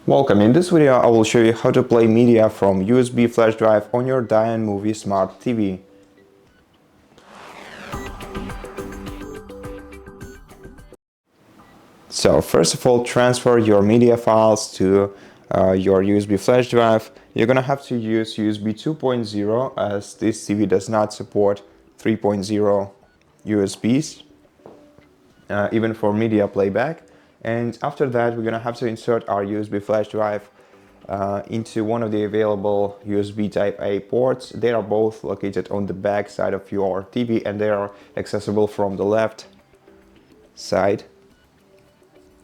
Welcome. In this video, I will show you how to play media from USB flash drive on your DYON Movie Smart TV. So first of all, transfer your media files to your USB flash drive. You're gonna have to use USB 2.0 as this TV does not support 3.0 USBs, even for media playback. And after that, we're gonna have to insert our USB flash drive into one of the available USB Type A ports. They are both located on the back side of your TV and they are accessible from the left side.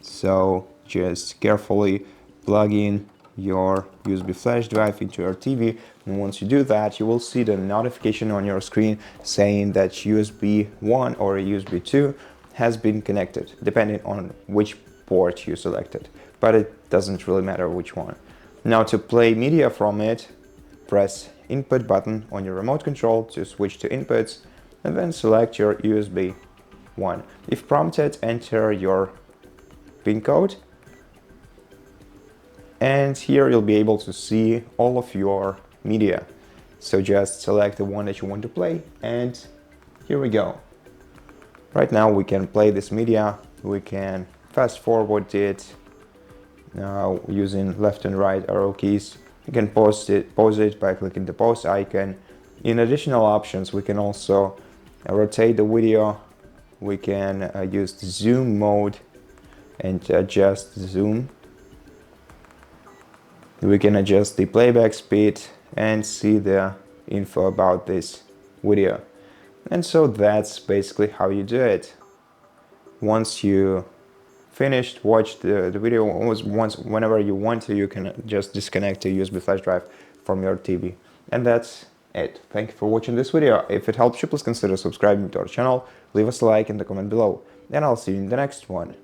So just carefully plug in your USB flash drive into your TV, and once you do that, you will see the notification on your screen saying that USB 1 or USB 2 has been connected, depending on which port you selected, but it doesn't really matter which one. Now to play media from it, press input button on your remote control to switch to inputs and then select your USB 1. If prompted, enter your PIN code and here you'll be able to see all of your media. So just select the one that you want to play and here we go. Right now we can play this media, we can fast forward it using left and right arrow keys. You can pause it by clicking the pause icon. In additional options, we can also rotate the video. We can use the zoom mode and adjust the zoom. We can adjust the playback speed and see the info about this video. And so that's basically how you do it. Once you finished, watch the video whenever you want to, you can just disconnect the USB flash drive from your TV. And that's it. Thank you for watching this video. If it helped you, please consider subscribing to our channel, leave us a like and a comment below, and I'll see you in the next one.